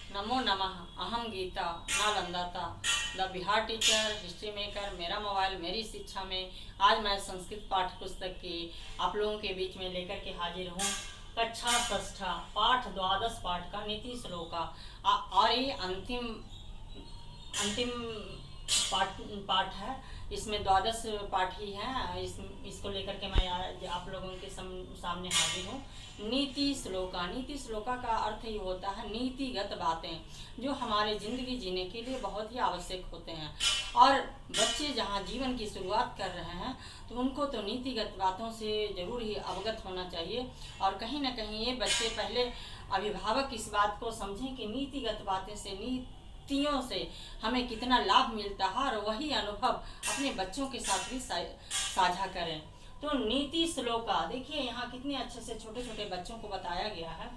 नमो नमः। अहम गीता नालंदाता the Bihar teacher history maker. मेरा मोबाइल मेरी शिक्षा में आज मैं संस्कृत पाठ्य पुस्तक की आप लोगों के बीच में लेकर के हाजिर हूँ। कक्षा षष्ठा पाठ द्वादश पाठ का नीति श्लोका और ये अंतिम अंतिम पाठ है। इसमें द्वादश पाठ ही है। इसको लेकर के मैं आज आप लोगों के सामने हाजिर हूँ। नीति श्लोका। नीति श्लोका का अर्थ ये होता है नीतिगत बातें जो हमारे ज़िंदगी जीने के लिए बहुत ही आवश्यक होते हैं। और बच्चे जहाँ जीवन की शुरुआत कर रहे हैं तो उनको तो नीतिगत बातों से ज़रूर ही अवगत होना चाहिए। और कहीं ना कहीं ये बच्चे पहले अभिभावक इस बात को समझें कि नीतिगत बातें से नीतियों से हमें कितना लाभ मिलता है और वही अनुभव अपने बच्चों के साथ भी साझा करें। तो नीति श्लोका देखिए यहाँ कितने अच्छे से छोटे छोटे बच्चों को बताया गया है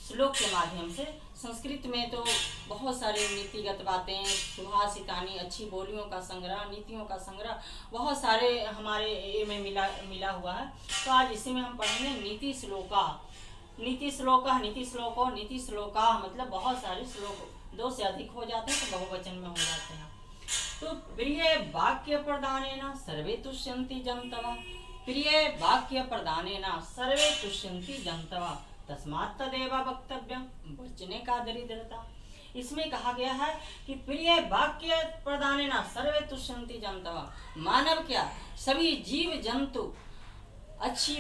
श्लोक के माध्यम से। संस्कृत में तो बहुत सारे नीतिगत बातें, सुभाषितानी, अच्छी बोलियों का संग्रह, नीतियों का संग्रह बहुत सारे हमारे ये में मिला हुआ है। तो आज इसी में हम पढ़ेंगे नीति श्लोका। नीति श्लोका, नीति श्लोको, नीति श्लोका मतलब बहुत सारे श्लोक, दो से अधिक हो जाते हैं तो बहुवचन में हो जाते हैं। तो प्रिय वाक्य प्रदानेन सर्वे तुष्यन्ति जन्तवः। प्रिय वाक्य प्रदानेन सर्वे तुष्यन्ति जन्तवः तस्मात् तदेव वक्तव्यम्। वचने का दरिद्रता। इसमें कहा गया है कि प्रिय वाक्य प्रदानेन सर्वे तुष्यन्ति जन्तवः। मानव क्या, सभी जीव जंतु अच्छी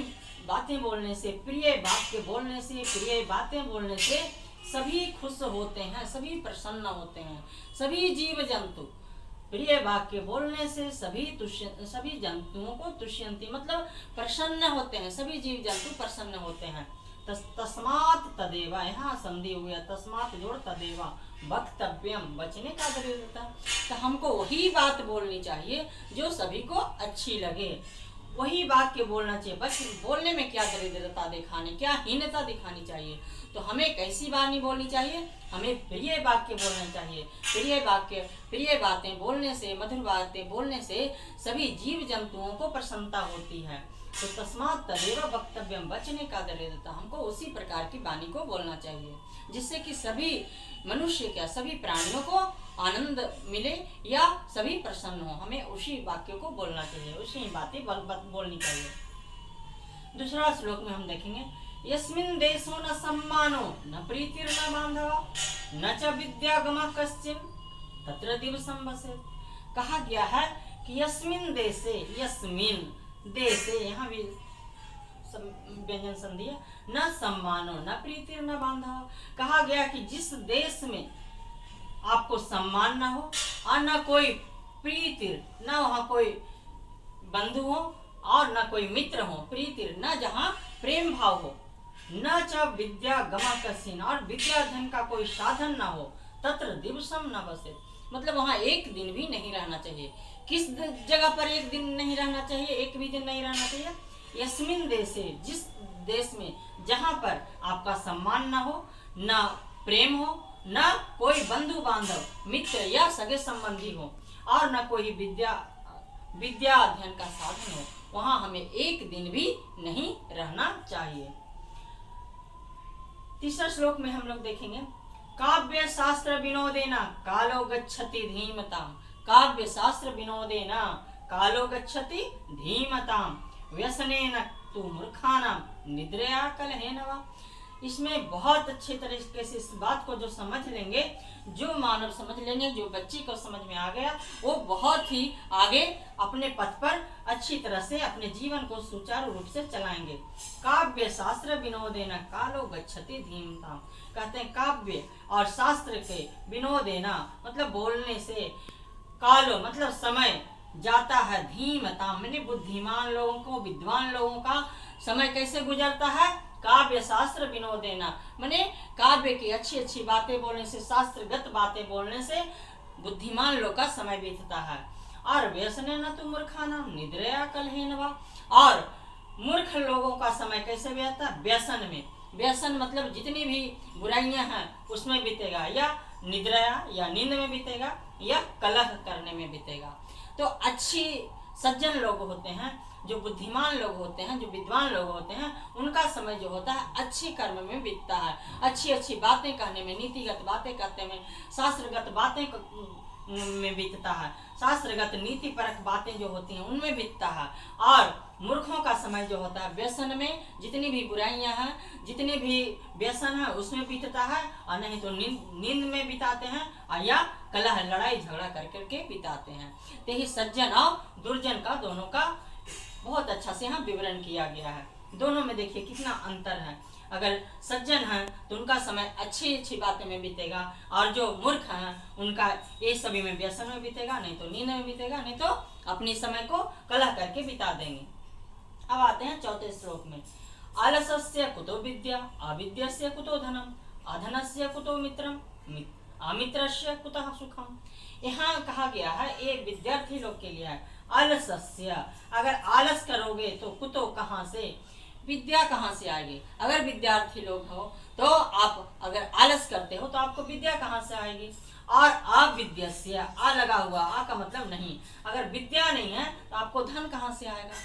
बातें बोलने से, प्रिय वाक्य बोलने से, प्रिय बातें बोलने से सभी खुश होते हैं, सभी प्रसन्न होते हैं। सभी जीव जंतु प्रिय वाक्य बोलने से सभी जंतुओं को तुष्यंती मतलब प्रसन्न होते हैं। सभी जीव जंतु प्रसन्न होते हैं। तस्मात् तदेव, यहाँ संधि हुआ, तस्मात् जोड़ तदेव वक्तव्यम, बचने का दरिद्रता। तो हमको वही बात बोलनी चाहिए जो सभी को अच्छी लगे, वही वाक्य बोलना चाहिए। बस बोलने में क्या दरिद्रता दिखानी, क्या हीनता दिखानी चाहिए। तो हमें कैसी वाणी बोलनी चाहिए, हमें प्रिय वाक्य बोलना चाहिए। प्रिय वाक्य, प्रिय बातें बोलने से, मधुर बातें बोलने से सभी जीव जंतुओं को प्रसन्नता होती है। तो तस्मात् तदेव वक्तव्यम, बचने का दरिद्रता, हमको उसी प्रकार की वाणी को बोलना चाहिए जिससे कि सभी मनुष्य क्या, सभी प्राणियों को आनंद मिले या सभी प्रसन्न हो। हमें उसी वाक्य को बोलना चाहिए, उसी बातें बोलनी चाहिए। दूसरा श्लोक में हम देखेंगे, यस्मिन् देशो न सम्मानो न प्रीतिर न बांधव न च विद्यागमः कश्चिन् तत्र दिवसं वसेत्। कहा गया है कि यस्मिन् देशे, यस्मिन् देशे, यहाँ भी व्यंजन संधि है, न सम्मानो न प्रीतिर न बांधव। कहा गया कि जिस देश में आपको सम्मान न हो और न कोई प्रीतिर, न वहाँ कोई बंधु हो और न कोई मित्र हो, प्रीतिर न जहाँ प्रेम भाव हो, न च विद्या गमा कसिन, और विद्या धन का कोई साधन न हो, तत्र दिवसम न वसेत मतलब वहाँ एक दिन भी नहीं रहना चाहिए। किस जगह पर एक दिन नहीं रहना चाहिए, एक भी दिन नहीं रहना चाहिए? यस्मिन देशे, जिस देश में जहाँ पर आपका सम्मान न हो, न प्रेम हो, न कोई बंधु बांधव मित्र या सगे संबंधी हो और न कोई विद्या अध्ययन का साधन हो, वहाँ हमें एक दिन भी नहीं रहना चाहिए। तीसरा श्लोक में हम लोग देखेंगे, काव्य शास्त्र विनोदेना कालो गच्छति धीमताम। काव्य शास्त्र विनोदेना कालो गच्छति धीमताम व्यसनेन तु मूर्खानां निद्रया कलहेन वा। इसमें बहुत अच्छे तरीके से इस बात को जो समझ लेंगे, जो मानव समझ लेंगे, जो बच्ची को समझ में आ गया, वो बहुत ही आगे अपने पथ पर अच्छी तरह से अपने जीवन को सुचारू रूप से चलाएंगे। काव्य शास्त्र विनोदेना कालो गच्छति धीमताम। कहते हैं काव्य और शास्त्र के विनोदेना मतलब बोलने से, कालो मतलब समय जाता है, धीमताम मैंने बुद्धिमान लोगों को, विद्वान लोगों का समय कैसे गुजरता है, काव्य शास्त्र विनोदेना माने काव्य की अच्छी अच्छी बातें बोलने से, शास्त्रगत बातें बोलने से बुद्धिमान लोग का समय बीतता है। और व्यसनेन तु मूर्खानां निद्रया कलहेन वा, और मूर्ख लोगों का समय कैसे बीतता है, व्यसन में। व्यसन मतलब जितनी भी बुराइयां हैं उसमें बीतेगा, या निद्रया या नींद में बीतेगा, या कलह करने में बीतेगा। तो अच्छी सज्जन लोग होते हैं जो बुद्धिमान लोग होते हैं, जो विद्वान लोग होते हैं, उनका समय जो होता है अच्छे कर्म में बीतता है, अच्छी अच्छी बातें कहने में, नीतिगत बातें कहते में, शास्त्रगत बातें में बीतता है, शास्त्रगत नीति परक बातें जो होती हैं उनमें बीतता है। और मूर्खों का समय जो होता है व्यसन में, जितनी भी बुराइयां हैं, जितने भी व्यसन है उसमें बीतता है, और नहीं तो नींद में बिताते हैं, और या कलह लड़ाई झगड़ा कर करके बिताते हैं। तो ही सज्जन और दुर्जन का दोनों का बहुत अच्छा से यहाँ विवरण किया गया है। दोनों में देखिए कितना अंतर है। अगर सज्जन हैं तो उनका समय अच्छी अच्छी बातें में बीतेगा, और जो मूर्ख हैं उनका ये सभी में व्यसन में बीतेगा, नहीं तो नींद में बीतेगा, नहीं तो अपनी समय को कलह करके बिता देंगे। अब आते हैं चौथे श्लोक में। आलसस्य कुतो विद्या, अविद्यस्य कुतो धनम, अधनस्य कुतो मित्रम, अमित्रस्य कुतः सुखम। यहाँ कहा गया है एक विद्यार्थी लोग के लिए है आलसस्य, अगर आलस करोगे तो कुतो कहाँ से, विद्या कहाँ से आएगी। अगर विद्यार्थी लोग हो तो आप अगर आलस करते हो तो आपको विद्या कहाँ से आएगी। और अविद्यस्य, आ लगा हुआ, आ का मतलब नहीं, अगर विद्या नहीं है तो आपको धन कहाँ से आएगा।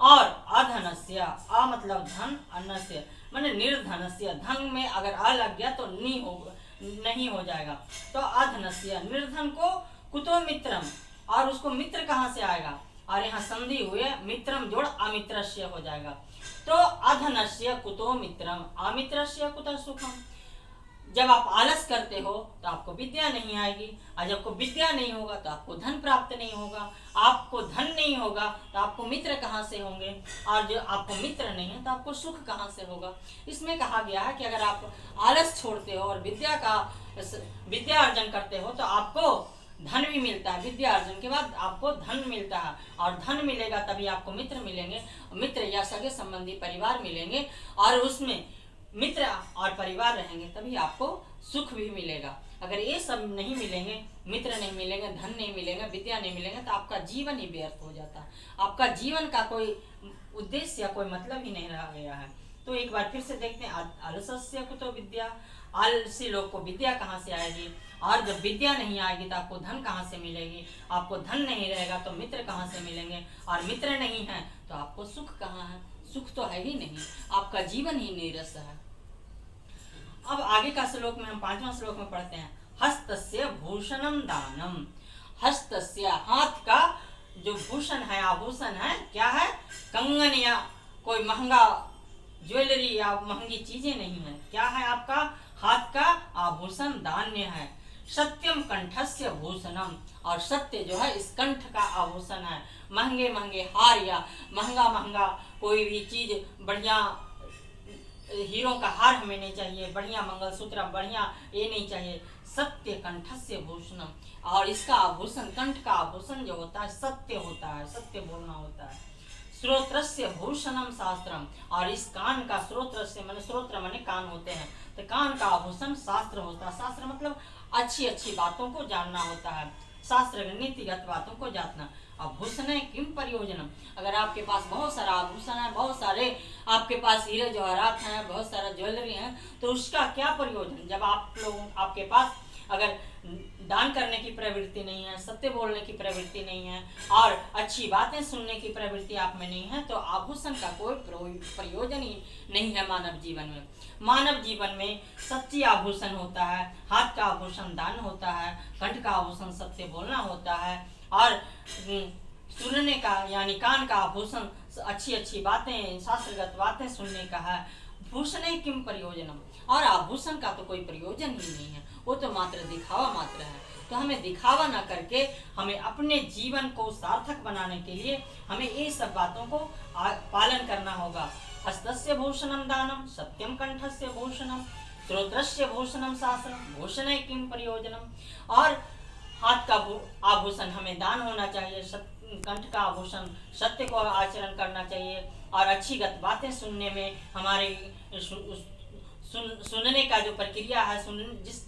और अधनस्य, आ मतलब धन, अन्नस्य माने निर्धनस्य, धन में अगर आ लग गया तो नहीं हो जाएगा। तो अधनस्य, निर्धन को कुतो मित्रम, और उसको मित्र कहाँ से आएगा, और यहाँ संधि हुए मित्रम जोड़ अमित्रस्य हो जाएगा। तो अधनस्य कुतो मित्रम, अमित्रस्य कुतः सुखम। जब आप आलस करते हो तो आपको विद्या नहीं आएगी, और जब को विद्या नहीं होगा तो आपको धन प्राप्त नहीं होगा, आपको धन नहीं होगा तो आपको मित्र कहाँ से होंगे, और जो आपको मित्र नहीं है तो आपको सुख कहाँ से होगा। इसमें कहा गया है कि अगर आप आलस छोड़ते हो और विद्या अर्जन करते हो तो आपको धन भी मिलता है, विद्या अर्जन के बाद आपको धन मिलता है, और धन मिलेगा तभी आपको मित्र मिलेंगे, मित्र या सगे संबंधी परिवार मिलेंगे, और उसमें मित्र और परिवार रहेंगे तभी आपको सुख भी मिलेगा। अगर ये सब नहीं मिलेंगे, मित्र नहीं मिलेंगे, धन नहीं मिलेगा, विद्या नहीं मिलेंगे, तो आपका जीवन ही व्यर्थ हो जाता है, आपका जीवन का कोई उद्देश्य या कोई मतलब ही नहीं रह गया है। तो एक बार फिर से देखते हैं, आलस्य कुतो विद्या, आलसी लोग को विद्या कहाँ से आएगी, और जब विद्या नहीं आएगी तो आपको धन कहाँ से मिलेगी, आपको धन नहीं रहेगा तो मित्र कहाँ से मिलेंगे, और मित्र नहीं है तो आपको सुख कहाँ है, सुख तो है ही नहीं, आपका जीवन ही नीरस है। अब आगे का श्लोक में हम 5वां श्लोक में पढ़ते हैं। हस्तस्य भूषणम दानम, हस्तस्य हाथ का जो भूषण है, आभूषण है, क्या है, कंगन या कोई महंगा ज्वेलरी या महंगी चीजें नहीं है, क्या है आपका हाथ का आभूषण दान्य है। सत्यम कंठस्य भूषणम, और सत्य जो है इस कंठ का आभूषण है। महंगे महंगे हार या महंगा महंगा कोई भी चीज, बढ़िया हीरो का हार हमें नहीं चाहिए, बढ़िया मंगलसूत्र, बढ़िया ये नहीं चाहिए। सत्य कंठस्य भूषणम, और इसका आभूषण, कंठ का आभूषण जो होता है सत्य होता है, सत्य बोलना होता है। श्रोत्रस्य भूषणम शास्त्रम, और इस कान का, श्रोत्रस्य माने श्रोत्र माने कान होते हैं, तो कान का आभूषण शास्त्र होता है। शास्त्र मतलब अच्छी अच्छी बातों को जानना होता है, शास्त्र नीतिगत बातों को जानना। आभूषण है किम प्रयोजनम, अगर आपके पास बहुत सारा आभूषण है, बहुत सारे आपके पास हीरे जवाहरात हैं, बहुत सारा ज्वेलरी है, तो उसका क्या प्रयोजन। जब आपके पास अगर दान करने की प्रवृत्ति नहीं है, सत्य बोलने की प्रवृत्ति नहीं है, और अच्छी बातें सुनने की प्रवृत्ति आप में नहीं है, तो आभूषण का कोई प्रयोजन ही नहीं है मानव जीवन में। मानव जीवन में सच्ची आभूषण होता है, हाथ का आभूषण दान होता है, कंठ का आभूषण सत्य बोलना होता है, और सुनने का यानी कान का आभूषण अच्छी अच्छी बातें, शास्त्रगत बातें सुनने का है। भूषण किम प्रयोजनम, और आभूषण का तो कोई प्रयोजन ही नहीं है, वो तो मात्र दिखावा मात्र है। तो हमें दिखावा ना करके हमें अपने जीवन को सार्थक बनाने के लिए हमें ये सब बातों को पालन करना होगा। हस्तस्य भूषणम दानम, सत्यम कंठस्य भूषणम, श्रोत्रस्य भूषणम शास्त्रम, भूषण किम प्रयोजनम, और हाथ का आभूषण हमें दान होना चाहिए, कंठ का आभूषण सत्य को आचरण करना चाहिए, और अच्छी गत बातें सुनने में हमारे सुनने का जो प्रक्रिया है, जिस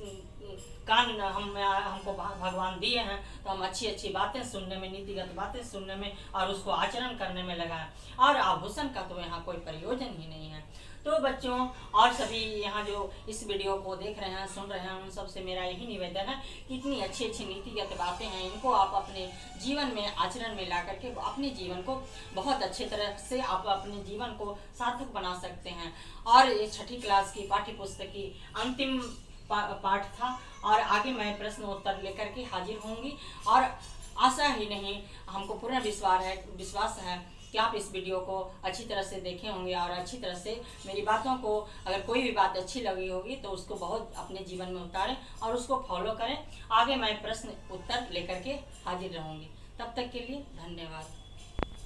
कान हमको भगवान दिए हैं, तो हम अच्छी अच्छी बातें सुनने में, नीतिगत बातें सुनने में और उसको आचरण करने में लगाएं। और आभूषण का तो यहाँ कोई प्रयोजन ही नहीं है। तो बच्चों और सभी यहाँ जो इस वीडियो को देख रहे हैं, सुन रहे हैं, उन सबसे मेरा यही निवेदन है कि इतनी अच्छी अच्छी नीतिगत बातें हैं, इनको आप अपने जीवन में आचरण में ला करके अपने जीवन को बहुत अच्छे तरह से आप अपने जीवन को सार्थक बना सकते हैं। और ये 6ठी क्लास की पाठ्य पुस्तक की अंतिम पाठ था और आगे मैं प्रश्न उत्तर लेकर के हाजिर होंगी। और आशा ही नहीं, हमको पूर्ण विश्वास है कि आप इस वीडियो को अच्छी तरह से देखे होंगे और अच्छी तरह से मेरी बातों को, अगर कोई भी बात अच्छी लगी होगी तो उसको बहुत अपने जीवन में उतारें और उसको फॉलो करें। आगे मैं प्रश्न उत्तर लेकर के हाजिर रहूँगी। तब तक के लिए धन्यवाद।